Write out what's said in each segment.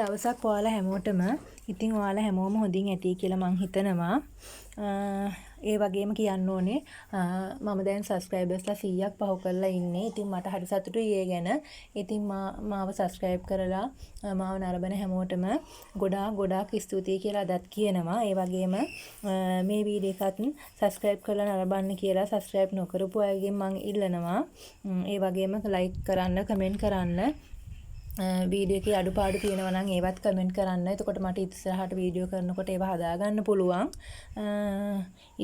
දවසක් ඔයාලා හැමෝටම ඉතින් ඔයාලා හැමෝම හොඳින් ඇති කියලා මං හිතනවා. ඒ වගේම කියන්න ඕනේ මම දැන් සබ්ස්ක්‍රයිබර්ස්ලා 100ක් පහු කරලා ඉන්නේ. ඉතින් මට හරි සතුටුයි ඒ ගැන. ඉතින් මාව සබ්ස්ක්‍රයිබ් කරලා මාව නරඹන හැමෝටම ගොඩාක් ස්තුතියි කියලා අදත් කියනවා. ඒ වගේම මේ වීඩියෝ එකත් සබ්ස්ක්‍රයිබ් කරලා නරඹන්න කියලා සබ්ස්ක්‍රයිබ් නොකරපු අයගෙන් මං ඉල්ලනවා. ඒ වගේම ලයික් කරන්න, කමෙන්ට් කරන්න. වීඩියෝ එකේ අඩුපාඩු තියෙනවා නම් ඒවත් කමෙන්ට් කරන්න. එතකොට මට ඉස්සරහට වීඩියෝ කරනකොට ඒවා හදාගන්න පුළුවන්.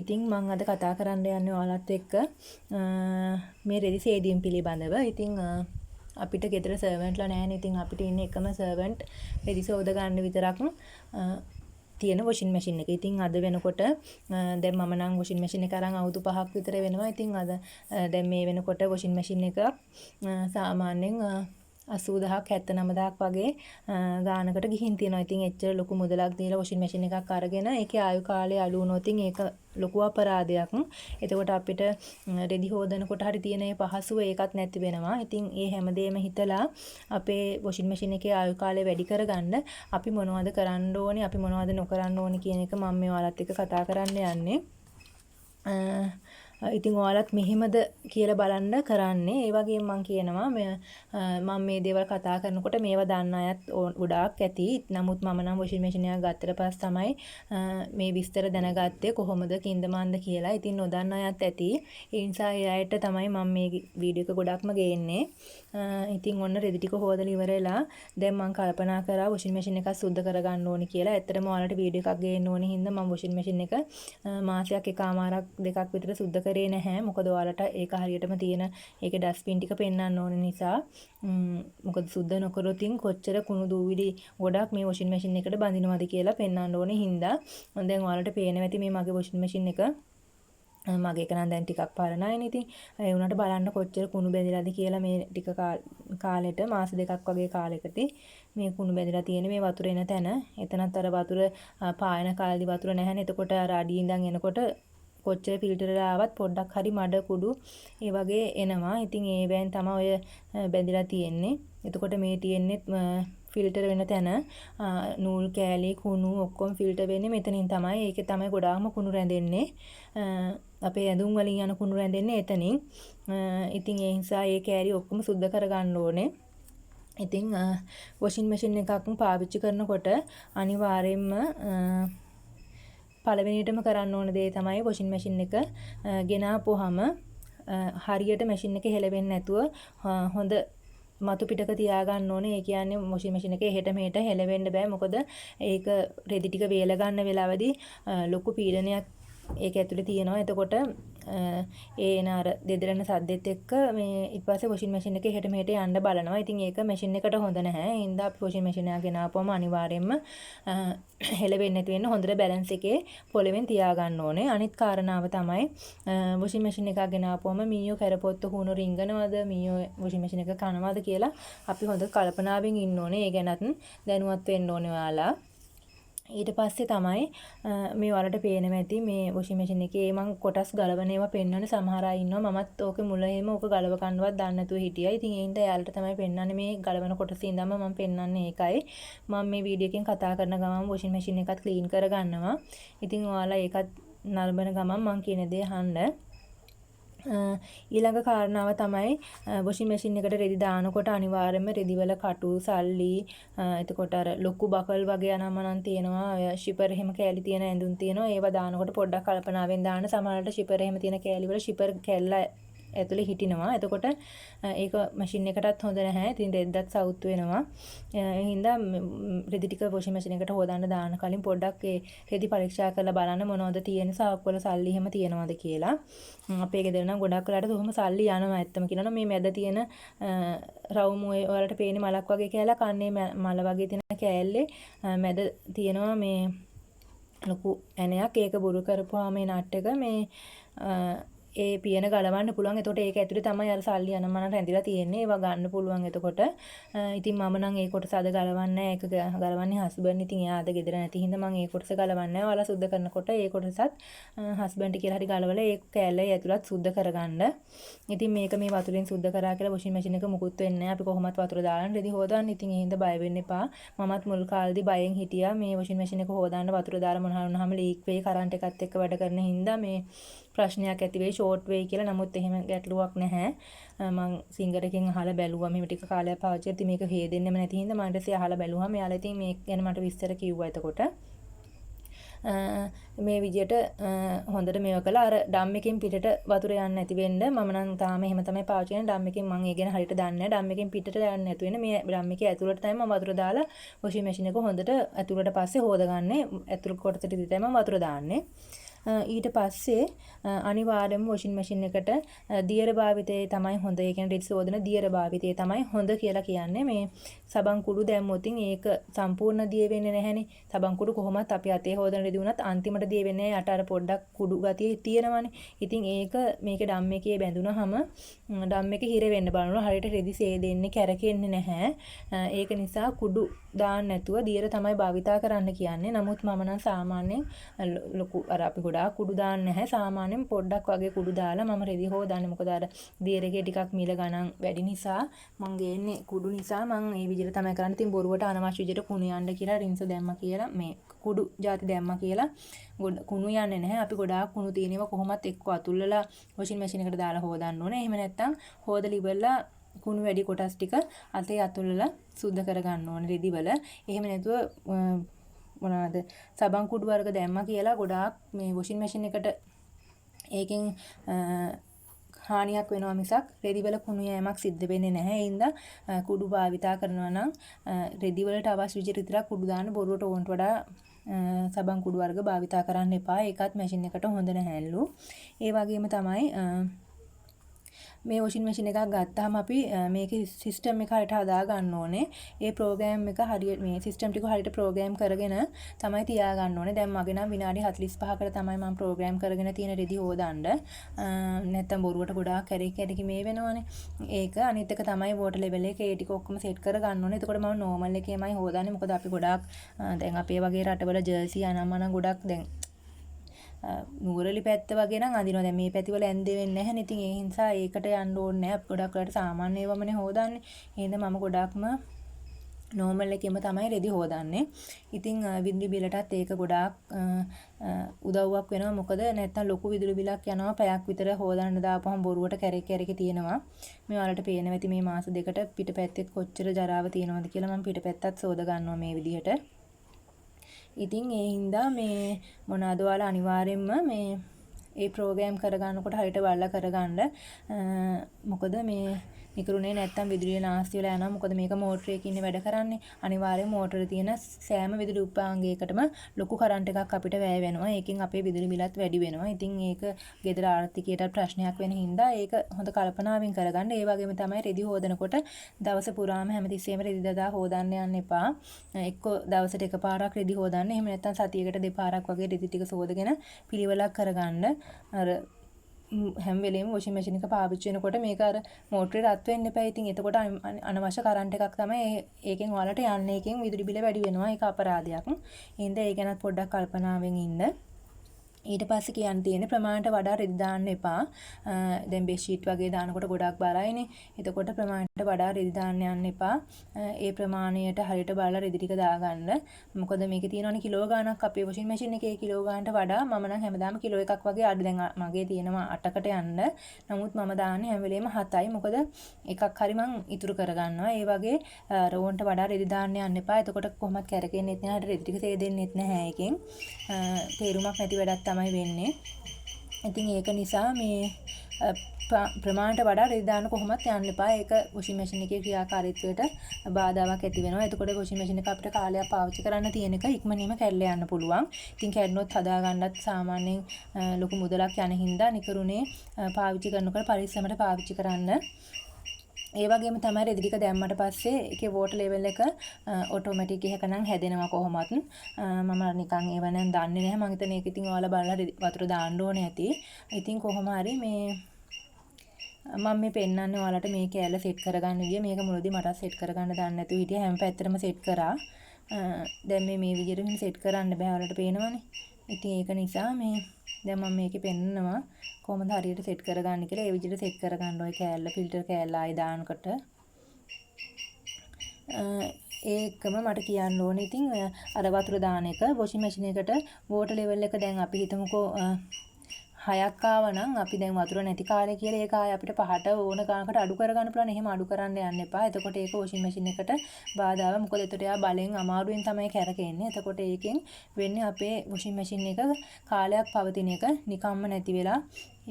ඉතින් මම අද කතා කරන්න යන්නේ ඔයාලත් එක්ක මේ රෙදි සේදීම් පිළිබඳව. ඉතින් අපිට ගෙදර සර්වන්ට්ලා නැහැනේ. ඉතින් අපිට ඉන්නේ එකම සර්වන්ට් රෙදි සෝද ගන්න විතරක් තියෙන වොෂින් මැෂින් එක. ඉතින් අද වෙනකොට දැන් මම නම් වොෂින් මැෂින් එක අරන් අවුරුදු 5ක් විතර වෙනවා. ඉතින් අද දැන් මේ වෙනකොට වොෂින් මැෂින් එක සාමාන්‍යයෙන් 80000ක් 79000ක් වගේ ගානකට ගිහින් තියෙනවා. ඉතින් එච්චර ලොකු මුදලක් දීලා වොෂින් මැෂින් එකක් අරගෙන ඒකේ ආයු කාලය අඩු වුණොත් ඉතින් ඒක ලොකු අපරාධයක්. එතකොට අපිට රෙදි හොදනකොට හරි තියෙන මේ පහසුව ඒකත් නැති වෙනවා. ඉතින් ඒ හැමදේම හිතලා අපේ වොෂින් මැෂින් එකේ ආයු කාලය වැඩි කරගන්න අපි මොනවද කරන්න ඕනේ, අපි මොනවද නොකරන්න ඕනේ කියන එක මම මේ ඔයාලත් එක්ක කතා කරන්න යන්නේ. ඉතින් ඔයාලත් මෙහෙමද කියලා බලන්න කරන්නේ. ඒ වගේම මම කියනවා මම මේ දේවල් කතා කරනකොට මේවා දන්න අයත් ගොඩාක් ඇති. නමුත් මම නම් වොෂින් මැෂින් එකක් ගත්තට පස්සේ තමයි මේ විස්තර දැනගත්තේ කොහොමද කින්දමන්ද කියලා. ඉතින් නොදන්න අයත් ඇති. ඒ නිසා ඒ අයට තමයි මම මේ වීඩියෝ එක ගොඩක්ම ගේන්නේ. ඉතින් ඔන්න රෙදි ටික හොදලා ඉවරලා දැන් මම කල්පනා කරා වොෂින් මැෂින් එකක් සුද්ධ කරගන්න ඕනි කියලා. ඇත්තටම ඔයාලට වීඩියෝ එකක් ගේන්න ඕනේ හින්දා මම වොෂින් මැෂින් එක මාසයක් එකමාරක් දෙකක් විතර සුද්ධ කරේ නැහැ. මොකද ඔයාලට ඒක හරියටම තියෙන ඒකේ ඩස්ට්බින් ටික පෙන්වන්න ඕන නිසා. මොකද සුද්ධ නොකරොත් කොච්චර කුණු දූවිලි ගොඩක් මේ වොෂින් මැෂින් එකට බඳිනවද කියලා පෙන්වන්න ඕනේ හින්දා. දැන් ඔයාලට පේනවා ඇති මේ මගේ වොෂින් මැෂින් එක. මගේ එක නම් දැන් ටිකක් පරණයිනේ. ඉතින් ඒ වුණාට බලන්න කොච්චර කුණු බැඳලාද කියලා මේ ටික කාලෙට මාස දෙකක් වගේ කාලෙකට මේ කුණු බැඳලා තියෙන මේ වතුර එන තැන. එතනත් අර වතුර පායන කාලේදී වතුර නැහැනේ. එතකොට අර අඩිය ඉඳන් එනකොට කොච්චර ෆිල්ටර් ආවත් පොඩ්ඩක් හරි මඩ කුඩු ඒ වගේ එනවා. ඉතින් ඒ වෑන් තමයි ඔය බැඳලා තියෙන්නේ. එතකොට මේ තියෙන්නේ ෆිල්ටර් වෙන තැන නූල් කෑලි කුණු ඔක්කොම ෆිල්ටර් වෙන්නේ මෙතනින් තමයි. ඒකේ තමයි ගොඩාක්ම කුණු රැඳෙන්නේ. අපේ ඇඳුම් වලින් යන කුණු රැඳෙන්නේ එතනින්. ඉතින් ඒ නිසා ඒ කෑලි ඔක්කොම සුද්ධ කරගන්න ඕනේ. ඉතින් වොෂින් මැෂින් එකක් පාවිච්චි කරනකොට අනිවාර්යයෙන්ම පළවෙනියටම කරන්න ඕන දේ තමයි වොෂින් මැෂින් එක ගෙනාපුවාම හරියට මැෂින් එක හෙලවෙන්නේ නැතුව හොඳ මතු පිටක තියාගන්න ඕනේ. ඒ කියන්නේ වොෂින් මැෂින් එකේ එහෙට මෙහෙට හෙලවෙන්න බෑ. මොකද ඒක රෙදි ටික වේල ගන්න වෙලාවදී ලොකු පීඩනයක් ඒක ඇතුලේ තියෙනවා. එතකොට ඒන අර දෙදරන සද්දෙත් එක්ක මේ ඊට පස්සේ වොෂින් මැෂින් එකේ එහෙට මෙහෙට යන්න බලනවා. ඉතින් ඒක මැෂින් එකට හොඳ නැහැ. ඒ හින්දා අපි වොෂින් මැෂින් එක ගෙනාවුවම අනිවාර්යයෙන්ම හෙලවෙන්නේ නැති වෙන්න හොඳට බැලන්ස් එකේ පොළවෙන් තියාගන්න ඕනේ. අනිත් කාරණාව තමයි වොෂින් මැෂින් එකක් ගෙනාවුවම මීයෝ කරපොත්ත හුණු රිංගනවද, මීයෝ වොෂින් මැෂින් එක කනවද කියලා අපි හොඳ කල්පනාවෙන් ඉන්න ඕනේ. ඒ ගැනත් දැනුවත් වෙන්න ඕනේ ඔයාලා. ඊට පස්සේ තමයි මේ වලට පේනවා ඇති මේ වොෂින් මැෂින් එකේ මම කොටස් ගලවන ඒවා පෙන්වන්න සමහර අය ඉන්නවා. මමත් ඕකේ මුල එහෙම ඕක ගලව ගන්නවත් දන්නේ නැතුව හිටියා. ඉතින් ඒ හින්දා යාළුවට තමයි පෙන්වන්නේ මේ ගලවන කොටසින් ඉඳන්ම මම පෙන්වන්නේ ඒකයි. මම මේ වීඩියෝ එකෙන් කතා කරන ගමන් වොෂින් මැෂින් එකත් ක්ලීන් කරගන්නවා. ඉතින් ඔයාලා ඒකත් නරඹන ගමන් මම කියන දේ අහන්න. ඊළඟ කාරණාව තමයි වොෂින් මැෂින් එකට රෙදි දානකොට අනිවාර්යයෙන්ම රෙදි වල කටු සල්ලි එතකොට අර ලොකු බකල් වගේ අනම්මනම් තියෙනවා. ඔය ෂිපර් එහෙම කෑලි තියෙන ඇඳුම් තියෙනවා. ඒවා දානකොට පොඩ්ඩක් කල්පනාවෙන් දාන්න. සමහරවිට ෂිපර් එහෙම තියෙන කෑලි වල ෂිපර් කැල්ල ඇතුලේ හිටිනවා. එතකොට ඒක මැෂින් එකටත් හොඳ නැහැ. ඉතින් රෙද්දත් සවුත් වෙනවා. ඒ හින්දා රෙදි ටික වොෂින් මැෂින් එකට හොදන්න දාන කලින් පොඩ්ඩක් ඒ රෙදි පරීක්ෂා කරලා බලන්න මොනවද තියෙන සාක්කුවල සල්ලි එහෙම තියෙනවද කියලා. අපේ ගෙදර නම් ගොඩක් වෙලාට කොහොම සල්ලි යනවා. ඇත්තම කියනවා මේ මැද තියෙන රවුමුවේ ඔයාලට පේන්නේ මලක් වගේ කෑල්ලක්. අන්නේ මල වගේ තියෙන කෑල්ලේ මැද තියෙනවා මේ ලොකු ඇණයක්. ඒක බුරු කරපුවාම මේ නට් එක මේ ඒ පියන ගලවන්න පුළුවන්. එතකොට ඒක ඇතුලේ තමයි අර සල්ලි අනම්මන රැඳිලා තියෙන්නේ. ඒවා ගන්න පුළුවන් එතකොට. ඉතින් මම නම් ඒ කොටස අද ගලවන්නේ නැහැ. ඒක ගලවන්නේ හස්බන්ඩ්. ඉතින් එයා අද ගෙදර නැති හින්දා මම ඒ කොටස ගලවන්නේ නැහැ. ඔයාලා සුද්ධ කරනකොට ඒ කොටසත් හස්බන්ඩ් කියලා හරි ගලවලා ඒ කෑල්ලේ ඇතුළත් සුද්ධ කරගන්න. ඉතින් මේක මේ වතුරෙන් සුද්ධ කරා කියලා වොෂින් මැෂින් එක මුකුත් වෙන්නේ නැහැ. අපි කොහොමත් වතුර දාලා රෙදි හොදන්න. ඉතින් ඒ හින්දා බය වෙන්න එපා. මමත් මුල් කාලේදී බයෙන් හිටියා මේ වොෂින් මැෂින් එක හොදන්න වතුර දාලා මොනවා වුණාම ලීක් වෙයි කරන්ට් එකත් එක්ක වැඩ කරන හින්දා මේ ප්‍රශ්නයක් ඇති වෙයි ෂෝට් වෙයි කියලා. නමුත් එහෙම ගැටලුවක් නැහැ. මම සිංගර් එකෙන් අහලා බැලුවා මෙහෙම ටික කාලයක් පාවිච්චි කරලා මේක හේදෙන්නෙම නැති හින්දා මම ඊට පස්සේ අහලා බැලුවා. මෙයාලා ඉතින් මේක ගැන මට විස්තර කිව්වා. එතකොට මේ විදියට හොඳට මේව කළා. අර ඩම් එකෙන් පිටට වතුර යන්නේ නැති වෙන්න මම නම් තාම එහෙම තමයි පාවිච්චි කරන්නේ. ඩම් එකෙන් මම ඒ ගැන හරියට දන්නේ නැහැ. ඩම් එකෙන් පිටට යන්නේ නැතු වෙන මේ ඩම් එකේ ඇතුළට තමයි මම වතුර දාලා වොෂින් මැෂින් එක හොඳට ඇතුළට පස්සේ හොදගන්නේ. ඇතුළු කොටසට ඉතින් තමයි මම වතුර දාන්නේ. ඊට පස්සේ අනිවාර්යයෙන්ම වොෂින් මැෂින් එකට දියර භාවිතයේ තමයි හොඳ. ඒ කියන්නේ රිඩ්ස් හොදන දියර භාවිතයේ තමයි හොඳ කියලා කියන්නේ. මේ සබන් කුඩු දැම්මොතින් ඒක සම්පූර්ණ දිය වෙන්නේ නැහැනේ. සබන් කුඩු කොහොමත් අපි අතේ හොදන රෙදි වුණත් අන්තිමට දිය වෙන්නේ යට අර පොඩ්ඩක් කුඩු ගතිය තියෙනවනේ. ඉතින් ඒක මේක ඩම් එකේ බැඳුනහම ඩම් එක හිර වෙන්න බලනවා. හරියට රෙදි සේදෙන්නේ කැරකෙන්නේ නැහැ. ඒක නිසා කුඩු දාන්න නැතුව දියර තමයි භාවිතා කරන්න කියන්නේ. නමුත් මම නම් සාමාන්‍යයෙන් ලොකු අර අපි ගොඩාක් කුඩු දාන්නේ නැහැ. සාමාන්‍යයෙන් පොඩ්ඩක් වගේ කුඩු දාලා මම රෙදි හොදන්නේ. මොකද අර දියර එකේ ටිකක් මිල ගණන් වැඩි නිසා මම ගේන්නේ කුඩු නිසා මම මේ විදිහට තමයි කරන්නේ. ඉතින් බොරුවට අනවශ්‍ය විදිහට කුණු යන්න කියලා රින්ස දැම්මා කියලා මේ කුඩු ಜಾති දැම්මා කියලා කුණු යන්නේ නැහැ. අපි ගොඩාක් කුණු තියෙනවා කොහොමත් එක්ක අතුල්ලලා වොෂින් මැෂින් එකට දාලා හොදන්න ඕනේ. එහෙම නැත්නම් හොදලා ඉවරලා කුණු වැඩි කොටස් ටික අතේ අතුල්ලලා සුද්ධ කරගන්න ඕනේ රෙදිවල. එහෙම නැතුව මොනවාද සබන් කුඩු වර්ග දැම්මා කියලා ගොඩාක් මේ වොෂින් මැෂින් එකට ඒකෙන් හානියක් වෙනවා මිසක් රෙදිවල කුණු යෑමක් සිද්ධ වෙන්නේ නැහැ. ඒ හින්දා කුඩු භාවිතා කරනවා නම් රෙදිවලට අවශ්‍ය විදිහට විතරක් කුඩු දාන්න. බොරුවට ඕන්ට වඩා සබන් කුඩු වර්ග භාවිතා කරන්න එපා. ඒකත් මැෂින් එකට හොඳ නැහැලු. ඒ වගේම තමයි මේ වොෂින් මැෂින් එකක් ගත්තාම අපි මේකේ සිස්ටම් එක හරියට හදා ගන්න ඕනේ. ඒ ප්‍රෝග්‍රෑම් එක හරියට මේ සිස්ටම් ටික හරියට ප්‍රෝග්‍රෑම් කරගෙන තමයි තියා ගන්න ඕනේ. දැන් මගේ නම් විනාඩි 45කට තමයි මම ප්‍රෝග්‍රෑම් කරගෙන තියෙන රෙදි හොදන්න. නැත්තම් බොරුවට ගොඩාක් කැරකි මේ වෙනවනේ. ඒක අනිත් එක තමයි වෝටර් ලෙවල් එක ඒ ටික ඔක්කොම සෙට් කර ගන්න ඕනේ. එතකොට මම නෝමල් එකේමයි හොදන්නේ. මොකද අපි ගොඩාක් දැන් අපේ වගේ රටවල ජර්සි අනම්මන ගොඩක් දැන් නුවරලි පැත්ත වගේ නම් අඳිනවා. දැන් මේ පැතිවල ඇන්දේ වෙන්නේ නැහැ නේ. ඉතින් ඒ නිසා ඒකට යන්න ඕනේ නැහැ. ගොඩක් වෙලාවට සාමාන්‍ය ඒවමනේ හොදන්නේ. එහෙනම් මම ගොඩක්ම නෝමල් එකෙම තමයි රෙදි හොදන්නේ. ඉතින් විදුලි බිලටත් ඒක ගොඩාක් උදව්වක් වෙනවා. මොකද නැත්තම් ලොකු විදුලි බිලක් යනවා. පැයක් විතර හොදන්න දාපුවම බොරුවට කැරකි තියෙනවා. මේ වලට පේනවා ඇති මේ මාස දෙකට පිටපැත්තෙත් කොච්චර ජරාව තියෙනවද කියලා. මම පිටපැත්තත් සෝද ගන්නවා මේ විදිහට. ඉතින් ඒ හින්දා මේ මොනවාද ඔයාලා අනිවාර්යෙන්ම මේ ඒ ප්‍රෝග්‍රෑම් කරගන්නකොට හරියට බලලා කරගන්න. මොකද මේ නිකරුණේ නැත්තම් විදුලිය නාස්ති වෙලා යනවා. මොකද මේක මෝටරයකින් වැඩ කරන්නේ. අනිවාර්යෙන් මෝටරේ තියෙන සෑම විදුලි උපාංගයකටම ලොකු කරන්ට් එකක් අපිට වැය වෙනවා. ඒකෙන් අපේ විදුලි බිලත් වැඩි වෙනවා. ඉතින් ඒක ගෙදර ආර්ථිකයට ප්‍රශ්නයක් වෙන හින්දා ඒක හොඳ කල්පනාවෙන් කරගන්න. ඒ වගේම තමයි රෙදි හොදනකොට දවස පුරාම හැමතිස්සෙම රෙදි දදා හොදන්න යන්න එපා. එක්ක දවසට එකපාරක් රෙදි හොදන්න. එහෙම නැත්නම් සතියකට දෙපාරක් වගේ රෙදි ටික සෝදගෙන පිළිවෙලක් කරගන්න. අර හැම වෙලෙම වොෂින් මැෂින් එක පාවිච්චි වෙනකොට මේක අර මෝටරේ රත් වෙන්න එපා. ඉතින් එතකොට අනවශ්‍ය කරන්ට් එකක් තමයි ඒකෙන් ඔයාලට යන්නේ. ඒකෙන් විදුලි බිල වැඩි වෙනවා. ඒක අපරාධයක්. එහෙනම් ඒ ගැනත් පොඩ්ඩක් කල්පනාවෙන් ඉන්න. ඊට පස්සේ කියන්න තියෙන්නේ ප්‍රමාණයට වඩා රෙදි දාන්න එපා. දැන් බෙඩ්ෂීට් වගේ දානකොට ගොඩක් බරයිනේ. එතකොට ප්‍රමාණයට වඩා රෙදි දාන්න යන්න එපා. ඒ ප්‍රමාණයට හරියට බලලා රෙදි ටික දාගන්න. මොකද මේකේ තියෙනවනේ කිලෝ ගාණක් අපේ වොෂින් මැෂින් එකේ කිලෝ ගාණට වඩා මම නම් හැමදාම කිලෝ එකක් වගේ අඩු. දැන් මගේ තියෙනවා 8කට යන්න. නමුත් මම දාන්නේ හැම වෙලේම 7යි. මොකද එකක් හරි මං ඉතුරු කරගන්නවා. ඒ වගේ රෝන්ට වඩා රෙදි දාන්න යන්න එපා. එතකොට කොහොමත් කැරකෙන්නෙත් නැහැ. රෙදි ටික තේදෙන්නෙත් නැහැ ඒකෙන්. තේරුමක් නැති වැඩක් තමයි වෙන්නේ. ඉතින් ඒක නිසා මේ ප්‍රමාණයට වඩා රෙදි දාන්න කොහොමත් යන්න එපා. ඒක වොෂින් මැෂින් එකේ ක්‍රියාකාරීත්වයට බාධාවක් ඇති වෙනවා. එතකොට වොෂින් මැෂින් එක අපිට කාලයක් පාවිච්චි කරන්න තියෙන එක ඉක්මනින්ම කැඩලා යන්න පුළුවන්. ඉතින් කැඩුනොත් හදා ගන්නත් සාමාන්‍යයෙන් ලොකු මුදලක් යන හින්දා නිකරුණේ පාවිච්චි කරනකොට පරිස්සමට පාවිච්චි කරන්න. ඒ වගේම තමයි රෙදි ටික දැම්මට පස්සේ ඒකේ වෝටර් ලෙවල් එක ඔටෝමැටික් එකක නම් හැදෙනවා කොහොමත්. මම නිකන් ඒව නම් දන්නේ නැහැ. මම හිතන්නේ ඒක ඉතින් ඔයාලා බලලා වතුර දාන්න ඕනේ ඇති. ඉතින් කොහොම හරි මේ මම මේ පෙන්නන්නේ ඔයාලට මේ කෑල්ල සෙට් කරගන්න විදිය. මේක මුලදී මට සෙට් කරගන්න දන්නේ නැතුව හිටියා. හැම පැත්තටම සෙට් කරා. දැන් මේ විදියට මෙහෙම සෙට් කරන්න බෑ. ඔයාලට පේනවනේ. ඉතින් ඒක නිසා මේ දැන් මම මේකේ පෙන්නනවා කොහොමද හරියට සෙට් කරගන්න කියලා. ඒ විදිහට සෙට් කරගන්න ඔය කෑල්ල ෆිල්ටර් කෑල්ල ආයි දානකොට ඒකම මට කියන්න ඕනේ. ඉතින් අර වතුර දාන එක වොෂින් මැෂින් එකට වෝටර් ලෙවල් එක දැන් අපි හිතමුකෝ 6ක් ආවනම් අපි දැන් වතුර නැති කාලේ කියලා ඒක ආයේ අපිට 5ට ඕන ගානකට අඩු කරගන්න පුළුවන්. එහෙම අඩු කරන්න යන්න එපා. එතකොට ඒක වොෂින් මැෂින් එකට බාධාව. මොකද එතකොට එයා බලෙන් අමාරුවෙන් තමයි කැරකෙන්නේ. එතකොට ඒකෙන් වෙන්නේ අපේ වොෂින් මැෂින් එක කාලයක් පවතින එක නිකම්ම නැති වෙලා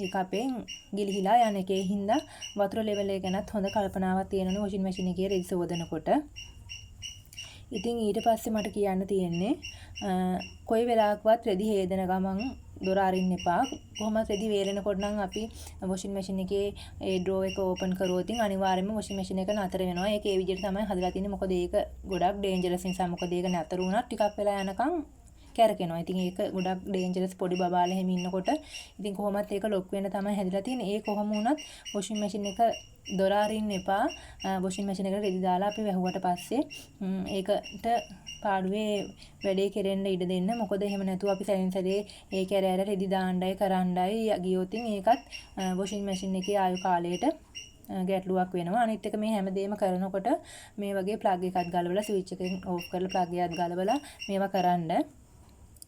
ඒක අපෙන් ගිලිහිලා යන එකේ හින්දා වතුර ලෙවල් එක ගැනත් හොඳ කල්පනාවක් තියෙනවනේ වොෂින් මැෂින් එකේ රෙදි සෝදනකොට. ඉතින් ඊට පස්සේ මට කියන්න තියෙන්නේ කොයි වෙලාවකවත් රෙදි හේදන ගමන් දොර අරින්න එපා. කොහොමද රෙදි වේලෙනකොට නම් අපි වොෂින් මැෂින් එකේ ඒ ඩ්‍රෝ එක ඕපන් කරුවොත් අනිවාර්යයෙන්ම වොෂින් මැෂින් එක නතර වෙනවා. ඒක ඒ විදිහට තමයි හදලා තියෙන්නේ. මොකද ඒක ගොඩක් ඩේන්ජරස් නිසා. මොකද ඒක නතර වුණත් ටිකක් වෙලා යනකම් කැරකෙනවා. ඉතින් ඒක ගොඩක් ඩේන්ජරස් පොඩි බබාලා එහෙම ඉන්නකොට ඉතින් කොහොමත් ඒක ලොක් වෙන්න තමයි හැදලා තියෙන්නේ. ඒ කොහොම වුණත් වොෂින් මැෂින් එක දොර අරින්න එපා. වොෂින් මැෂින් එකට රෙදි දාලා අපි වැහුවට පස්සේ ඒකට පාඩුවේ වැඩේ කෙරෙන්න ඉඩ දෙන්න. මොකද එහෙම නැතුව අපි සැරින් සැරේ ඒක ඇර රෙදි දාන්නයි කරන්නයි ගියොත් ඒකත් වොෂින් මැෂින් එකේ ආයු කාලයට ගැටලුවක් වෙනවා. අනිත් එක මේ හැමදේම කරනකොට මේ වගේ ප්ලග් එකක් ගලවලා ස්විච් එකෙන් ඕෆ් කරලා ප්ලග් එකක් ගලවලා මේවා කරන්න.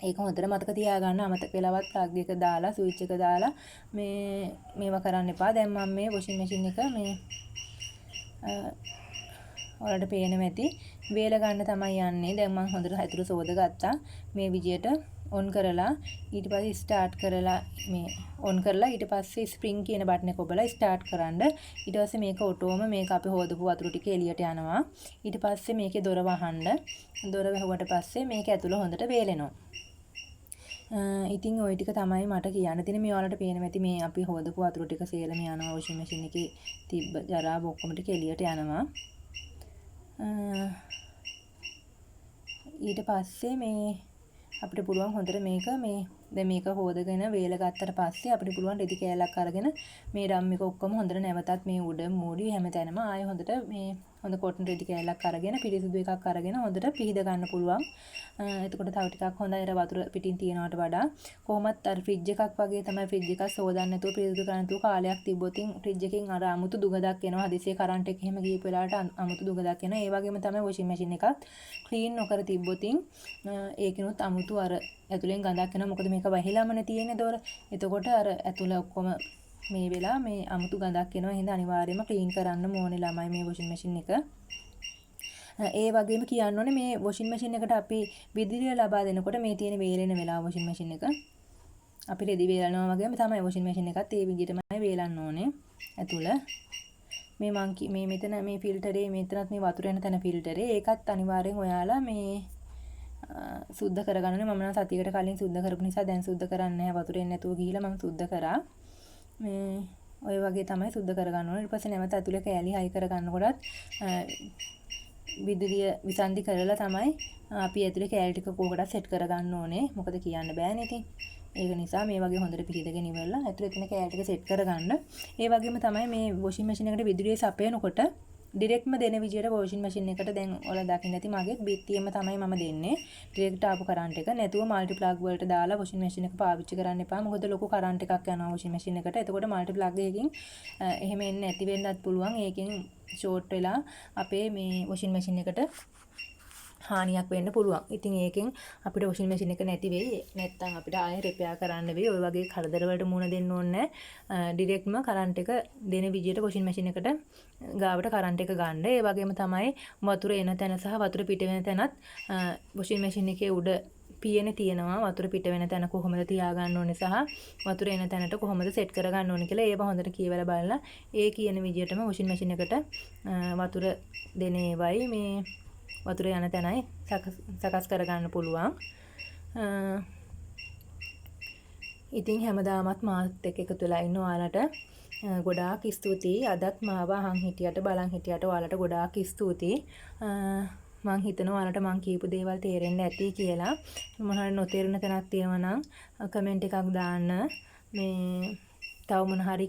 ඒක හොඳට මතක තියාගන්න. අමතක වෙලාවත් ප්ලග් එක දාලා ස්විච් එක දාලා මේවා කරන්න එපා. දැන් මම මේ වොෂින් මැෂින් එක මේ ඔයාලට පේනවා ඇති වේල ගන්න තමයි යන්නේ. දැන් මම හොඳට හතුරු සෝද ගත්තා. මේ විදියට ඔන් කරලා ඊට පස්සේ ස්ටාර්ට් කරලා මේ ඔන් කරලා ඊට පස්සේ ස්ප්‍රින්ග් කියන බටන් එක ඔබලා ස්ටාර්ට් කරන්න. ඊට පස්සේ මේක ඔටෝම මේක අපි හොදපු වතුර ටික එළියට යනවා. ඊට පස්සේ මේකේ දොර වහන්න. දොර වැහුවට පස්සේ මේක ඇතුළ හොඳට වේලෙනවා. ඉතින් ওই ටික තමයි මට කියන්න තියෙන්නේ. මේ ඔයාලට පේනවා ඇති මේ අපි හොදපු වතුර ටික සේලම යනවා වොෂින් මැෂින් එකේ තිබ්බ ජරා බොක්කම ටික එළියට යනවා. ඊට පස්සේ මේ අපිට පුළුවන් හොඳට මේක දැන් මේක හොදගෙන වේල ගත්තට පස්සේ අපිට පුළුවන් රෙදි කෑල්ලක් අරගෙන මේ ඩම් එක ඔක්කොම හොඳට නැවතත් මේ උඩ මූඩි හැමතැනම ආයෙ හොඳට මේ හොඳ කොටන් රෙදි කෑල්ලක් අරගෙන පිරිසිදු එකක් අරගෙන හොඳට පිහිද ගන්න පුළුවන්. එතකොට තව ටිකක් හොඳයි අර වතුර පිටින් තියනවට වඩා. කොහොමත් අර ෆ්‍රිජ් එකක් වගේ තමයි ෆ්‍රිජ් එක සෝදන්න නැතුව පිරිසිදු කරන්න නැතුව කාලයක් තිබ්බොත් ෆ්‍රිජ් එකෙන් අර අමුතු දුගදක් එනවා. හදිසියේ කරන්ට් එක එහෙම ගියපු වෙලාවට අමුතු දුගදක් එනවා. ඒ වගේම තමයි වොෂින් මැෂින් එකත් ක්ලීන් නොකර තිබ්බොත් ඒකිනුත් අමුතු අර ඇතුලෙන් ගඳක් එනවා. මොකද මේක වහිලාමනේ තියෙන්නේ දොර. එතකොට අර ඇතුල ඔක්කොම මේ වෙලා මේ අමුතු ගඳක් එනවා. එහෙනම් අනිවාර්යයෙන්ම ක්ලීන් කරන්න ඕනේ ළමයි මේ වොෂින් මැෂින් එක. ඒ වගේම කියන්න ඕනේ මේ වොෂින් මැෂින් එකට අපි විදුලිය ලබා දෙනකොට මේ තියෙන වේලෙන වෙලාව වොෂින් මැෂින් එක අපි රෙදි වේලනවා වගේම තමයි වොෂින් මැෂින් එකත් ඒ විදිහටමයි වේලන්න ඕනේ ඇතුළ. මේ මෙතන මේ ෆිල්ටරේ මෙතනත් මේ වතුර යන තැන ෆිල්ටරේ ඒකත් අනිවාර්යෙන් ඔයාලා මේ සුද්ධ කරගන්න ඕනේ. මම නම් සතියකට කලින් සුද්ධ කරපු නිසා දැන් සුද්ධ කරන්නේ නැහැ. වතුර එන්නේ නැතුව ගිහිල්ලා මම සුද්ධ කරා. මේ ඔය වගේ තමයි සුද්ධ කරගන්න ඕනේ. ඊට පස්සේ නැවත ඇතුලේ කෑලි හයි කරගන්නකොටත් විදුලිය විසන්ධි කරලා තමයි අපි ඇතුලේ කෑලි ටික කෝකටත් සෙට් කරගන්න ඕනේ. මොකද කියන්න බෑනේ ඉතින්. ඒක නිසා මේ වගේ හොඳට පිළිදගෙන ඉවරලා ඇතුලේ තියෙන කෑලි ටික සෙට් කරගන්න. ඒ වගේම තමයි මේ වොෂින් මැෂින් එකට විදුලිය සපයනකොට ඩිරෙක්ට්ම දෙන විදියට වොෂින් මැෂින් එකට දැන් ඔයාලා දකින්න ඇති මගේ බිත්තියෙම තමයි මම දෙන්නේ. ඩිරෙක්ට් ආපු කරන්ට් එක නැතුව මල්ටි ප්ලග් වලට දාලා වොෂින් මැෂින් එක පාවිච්චි කරන්න එපා. මොකද ලොකු කරන්ට් එකක් යනවා වොෂින් මැෂින් එකට. එතකොට මල්ටි ප්ලග් එකකින් එහෙම එන්නේ නැති වෙන්නත් පුළුවන්. ඒකෙන් ෂෝට් වෙලා අපේ මේ වොෂින් මැෂින් එකට හානියක් වෙන්න පුළුවන්. ඉතින් ඒකෙන් අපිට වොෂින් මැෂින් එක නැති වෙයි. නැත්තම් අපිට ආයෙ රිපෙයාර් කරන්න වෙයි. ওই වගේ කරදර වලට මුහුණ දෙන්න ඕනේ නැහැ. ඩිරෙක්ට්ම කරන්ට් එක දෙන විදියට වොෂින් මැෂින් එකට ගාවට කරන්ට් එක ගන්න. ඒ වගේම තමයි වතුර එන තැන සහ වතුර පිට වෙන තැනත් වොෂින් මැෂින් එකේ උඩ පියනේ තියෙනවා. වතුර පිට වෙන තැන කොහොමද තියාගන්න ඕනේ සහ වතුර එන තැනට කොහොමද සෙට් කරගන්න ඕනේ කියලා ඒව හොඳට කියවලා බලලා ඒ කියන විදියටම වොෂින් මැෂින් එකට වතුර දෙන ඒවයි මේ වතුර යන තැනයි සකස් කරගන්න පුළුවන්. ඉතින් හැමදාමත් මාත් එක්ක එකතු වෙලා ඉන්න ඔයාලට ගොඩාක් ස්තුතියි. අදත් මාව අහන් හිටියට බලන් හිටියට ඔයාලට ගොඩාක් ස්තුතියි. මං හිතනවා ඔයාලට මං කියපු දේවල් තේරෙන්න ඇති කියලා. මොනවාරි නොතේරෙන තැනක් තියෙනවා නම් කමෙන්ට් එකක් දාන්න. මේ තව මොන හරි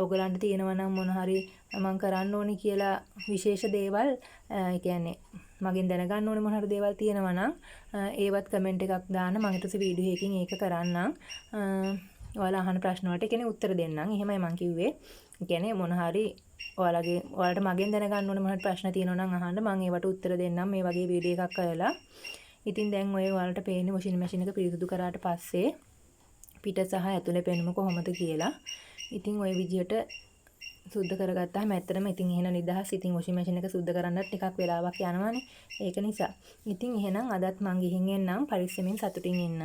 ඔයගලන්ට තියෙනවා නම් මොන හරි මම කරන්න ඕනි කියලා විශේෂ දේවල් ඒ කියන්නේ මගෙන් දැනගන්න ඕනේ මොන හරි දේවල් තියෙනවා නම් ඒවත් කමෙන්ට් එකක් දාන්න මම ඊට පස්සේ වීඩියෝ එකකින් ඒක කරන්නම්. ඔයාලා අහන ප්‍රශ්න වලට කියන්නේ උත්තර දෙන්නම්. එහෙමයි මම කිව්වේ. ඒ කියන්නේ මොන හරි ඔයාලට මගෙන් දැනගන්න ඕනේ මොන හරි ප්‍රශ්න තියෙනවා නම් අහන්න මම ඒවට උත්තර දෙන්නම් මේ වගේ වීඩියෝ එකක් කරලා. ඉතින් දැන් ඔය ඔයාලට පේන්නේ වොෂින් මැෂින් එක පිරිසිදු කරාට පස්සේ පිට සහ ඇතුලේ පෙනුම කොහොමද කියලා. ඉතින් ওই විදියට සුද්ධ කරගත්තාම ඇත්තටම ඉතින් එහෙන නිදහස්. ඉතින් වොෂින් මැෂින් එක සුද්ධ කරන්නත් ටිකක් වෙලාවක් යනවානේ. ඒක නිසා. ඉතින් එහෙනම් අදත් මං ගිහින් එන්නම්. පරිස්සමින් සතුටින් ඉන්න.